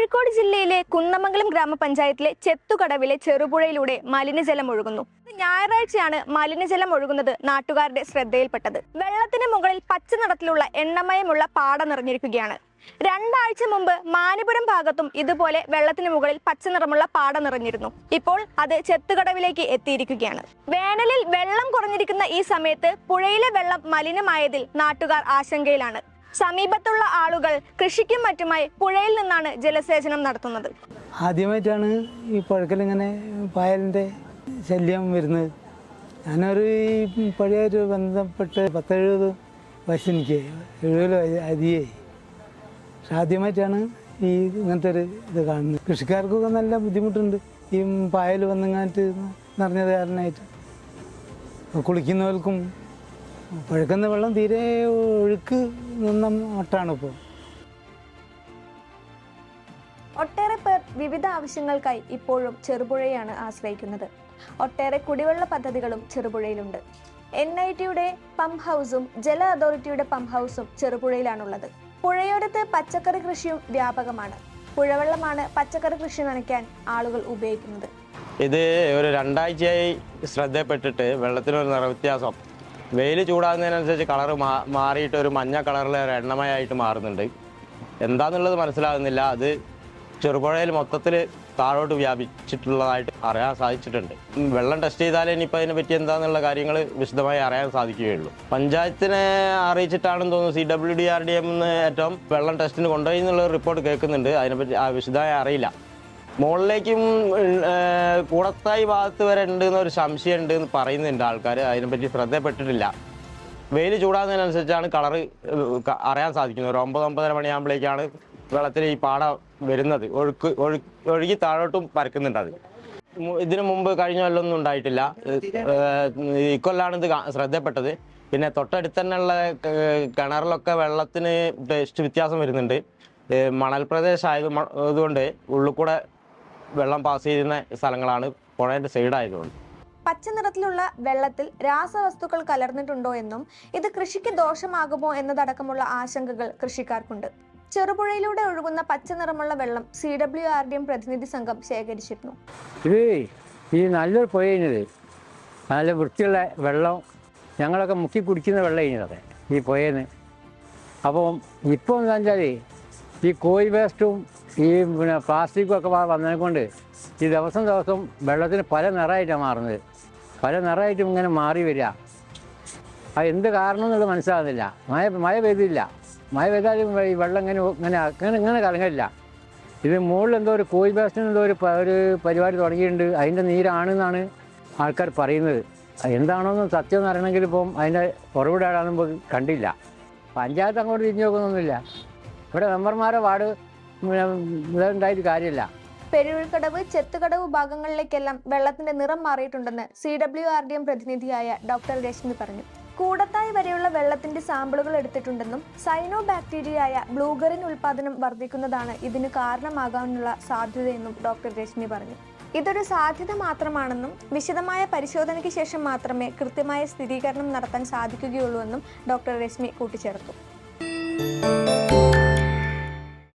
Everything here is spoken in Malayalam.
കോഴിക്കോട് ജില്ലയിലെ കുന്നമംഗലം ഗ്രാമപഞ്ചായത്തിലെ ചെത്തുകടവിലെ ചെറുപുഴയിലൂടെ മലിനജലം ഒഴുകുന്നു. ഞായറാഴ്ചയാണ് മലിനജലം ഒഴുകുന്നത് നാട്ടുകാരുടെ ശ്രദ്ധയിൽപ്പെട്ടത്. വെള്ളത്തിന് മുകളിൽ പച്ച നിറത്തിലുള്ള എണ്ണമയമുള്ള പാട നിറഞ്ഞിരിക്കുകയാണ്. 2 ആഴ്ച മുമ്പ് മാനിപുരം ഭാഗത്തും ഇതുപോലെ വെള്ളത്തിന് മുകളിൽ പച്ച നിറമുള്ള പാട നിറഞ്ഞിരുന്നു. ഇപ്പോൾ അത് ചെത്തുകടവിലേക്ക് എത്തിയിരിക്കുകയാണ്. വേനലിൽ വെള്ളം കുറഞ്ഞിരിക്കുന്ന ഈ സമയത്ത് പുഴയിലെ വെള്ളം മലിനമായതിൽ നാട്ടുകാർ ആശങ്കയിലാണ്. സമീപത്തുള്ള ആളുകൾ കൃഷിക്കും മറ്റുമായി പുഴയിൽ നിന്നാണ് ജലസേചനം നടത്തുന്നത്. ആദ്യമായിട്ടാണ് ഈ പുഴക്കലിങ്ങനെ പായലിൻ്റെ ശല്യം വരുന്നത്. ഞാനൊരു ഈ പുഴയായിട്ട് ബന്ധപ്പെട്ട് 10-70 വയസ്സെനിക്ക് 70 അധികമായി. പക്ഷെ ആദ്യമായിട്ടാണ് ഈ ഇങ്ങനത്തെ ഒരു ഇത് കാണുന്നത്. കൃഷിക്കാർക്കൊക്കെ നല്ല ബുദ്ധിമുട്ടുണ്ട്. ഈ പായൽ വന്നിങ്ങാട്ട് നിറഞ്ഞത് കാരണമായിട്ട് കുളിക്കുന്നവർക്കും പുഴക്കുന്ന വെള്ളം തീരെ ഒഴുക്ക് നിന്ന മട്ടാണ് ഇപ്പോൾ. ഒട്ടേറെ പേർ വിവിധ ആവശ്യങ്ങൾക്കായി ഇപ്പോഴും ചെറുപുഴയാണ് ആശ്രയിക്കുന്നത്. ഒട്ടേറെ കുടിവെള്ള പദ്ധതികളും ചെറുപുഴയിലുണ്ട്. NITയുടെ പമ്പ് ഹൗസും ജല അതോറിറ്റിയുടെ പമ്പ് ഹൗസും ചെറുപുഴയിലാണുള്ളത്. പുഴയോരത്ത് പച്ചക്കറി കൃഷിയും വ്യാപകമാണ്. പുഴവെള്ളമാണ് പച്ചക്കറി കൃഷി നനയ്ക്കാൻ ആളുകൾ ഉപയോഗിക്കുന്നത്. ഇത് ഒരു 2 ആഴ്ചയായി ശ്രദ്ധപ്പെട്ടിട്ട് വെള്ളത്തിനൊരു നിറവ്യത്യാസം. വെയിൽ ചൂടാകുന്നതിനനുസരിച്ച് കളറ് മാറിയിട്ട് ഒരു മഞ്ഞ കളറിൽ ഒരു എണ്ണമയായിട്ട് മാറുന്നുണ്ട്. എന്താണെന്നുള്ളത് മനസ്സിലാകുന്നില്ല. അത് ചെറുപുഴയിൽ മൊത്തത്തിൽ താഴോട്ട് വ്യാപിച്ചിട്ടുള്ളതായിട്ട് അറിയാൻ സാധിച്ചിട്ടുണ്ട്. വെള്ളം ടെസ്റ്റ് ചെയ്താലേ ഇനിയിപ്പോൾ അതിനെപ്പറ്റി എന്താണെന്നുള്ള കാര്യങ്ങൾ വിശദമായി അറിയാൻ സാധിക്കുകയുള്ളൂ. പഞ്ചായത്തിനെ അറിയിച്ചിട്ടാണെന്ന് തോന്നുന്നു CWDRDM ഏറ്റവും വെള്ളം ടെസ്റ്റിന് കൊണ്ടുപോയി എന്നുള്ള റിപ്പോർട്ട് കേൾക്കുന്നുണ്ട്. അതിനെപ്പറ്റി വിശദമായി അറിയില്ല. മുകളിലേക്കും കൂടത്തായി ഭാഗത്ത് വരെ ഉണ്ട് എന്നൊരു സംശയം ഉണ്ട് എന്ന് പറയുന്നുണ്ട് ആൾക്കാർ. അതിനെപ്പറ്റി ശ്രദ്ധപ്പെട്ടിട്ടില്ല. വെയിൽ ചൂടാകുന്നതിനനുസരിച്ചാണ് കളറ് അറിയാൻ സാധിക്കുന്നത്. ഒരു 9-9:30 മണിയാകുമ്പോഴേക്കാണ് വെള്ളത്തിൽ ഈ പാട വരുന്നത്. ഒഴുകി താഴോട്ടും പരക്കുന്നുണ്ട്. അത് ഇതിനു മുമ്പ് കഴിഞ്ഞ കൊല്ലമൊന്നും ഉണ്ടായിട്ടില്ല. ഇക്കൊല്ലാണ് ഇത് ശ്രദ്ധപ്പെട്ടത്. പിന്നെ തൊട്ടടുത്ത് തന്നെയുള്ള കിണറിലൊക്കെ വെള്ളത്തിന് ടേസ്റ്റ് വ്യത്യാസം വരുന്നുണ്ട്. മണൽ പ്രദേശമായതുകൊണ്ട് ഉള്ളിൽ കൂടെ വെള്ളം പാസ് ചെയ്യുന്ന സ്ഥലങ്ങളാണ്, പുഴയുടെ സൈഡായതുകൊണ്ട്. പച്ച നിറത്തിലുള്ള വെള്ളത്തിൽ രാസവസ്തുക്കൾ കലർന്നിട്ടുണ്ടോ എന്നും ഇത് കൃഷിക്ക് ദോഷമാകുമോ എന്നതടക്കമുള്ള ആശങ്കകൾ കൃഷിക്കാർക്കുണ്ട്. ചെറുപുഴയിലൂടെ ഒഴുകുന്ന പച്ച നിറമുള്ള വെള്ളം CWRDM പ്രതിനിധി സംഘം ശേഖരിച്ചിരുന്നു. ഇത് ഈ നല്ലൊരു പുഴ കഴിഞ്ഞത്, നല്ല വൃത്തിയുള്ള വെള്ളം, ഞങ്ങളൊക്കെ മുക്കി കുടിക്കുന്ന വെള്ളം കഴിഞ്ഞതൊക്കെ ഈ പുഴയിൽ. അപ്പം ഇപ്പോൾ എന്താ വെച്ചാൽ ഈ കോഴി വേസ്റ്റും ഈ പ്ലാസ്റ്റിക്കും ഒക്കെ വന്നതിനെക്കൊണ്ട് ഈ ദിവസം വെള്ളത്തിന് പല നിറമായിട്ടാണ് മാറുന്നത്. പല നിറമായിട്ടും ഇങ്ങനെ മാറി വരിക. അത് എന്ത് കാരണം എന്നുള്ളത് മനസ്സിലാകുന്നില്ല. മഴ പെയ്തില്ല. മഴ പെയ്താലും ഈ വെള്ളം ഇങ്ങനെ കലങ്ങില്ല. ഇത് മുകളിൽ എന്തോ ഒരു കോഴി വേസ്റ്റിന് എന്തോ ഒരു പരിപാടി തുടങ്ങിയിട്ടുണ്ട്. അതിൻ്റെ നീരാണെന്നാണ് ആൾക്കാർ പറയുന്നത്. എന്താണോന്ന് സത്യം എന്ന് അറിയണമെങ്കിൽ ഇപ്പം അതിൻ്റെ ഉറവിടാണെന്ന് കണ്ടില്ല. പഞ്ചായത്ത് അങ്ങോട്ട് തിരിഞ്ഞു നോക്കുന്നൊന്നുമില്ല. ഇവിടെ മെമ്പർമാരെ വാർഡ് ഉണ്ടായിട്ട് കാര്യമില്ല. പെരുവിൽക്കടവ്, ചെത്തുകടവ് ഭാഗങ്ങളിലേക്കെല്ലാം വെള്ളത്തിന്റെ നിറം മാറിയിട്ടുണ്ടെന്ന് CWRDM പ്രതിനിധിയായ ഡോക്ടർ രശ്മി പറഞ്ഞു. കൂടത്തായി വരെയുള്ള വെള്ളത്തിന്റെ സാമ്പിളുകൾ എടുത്തിട്ടുണ്ടെന്നും സൈനോ ബാക്ടീരിയയായ ബ്ലൂഗറിൻ ഉൽപാദനം വർദ്ധിക്കുന്നതാണ് ഇതിന് കാരണമാകാനുള്ള സാധ്യതയെന്നും ഡോക്ടർ രശ്മി പറഞ്ഞു. ഇതൊരു സാധ്യത മാത്രമാണെന്നും വിശദമായ പരിശോധനയ്ക്ക് ശേഷം മാത്രമേ കൃത്യമായ സ്ഥിരീകരണം നടത്താൻ സാധിക്കുകയുള്ളൂ എന്നും ഡോക്ടർ രശ്മി കൂട്ടിച്ചേർത്തു.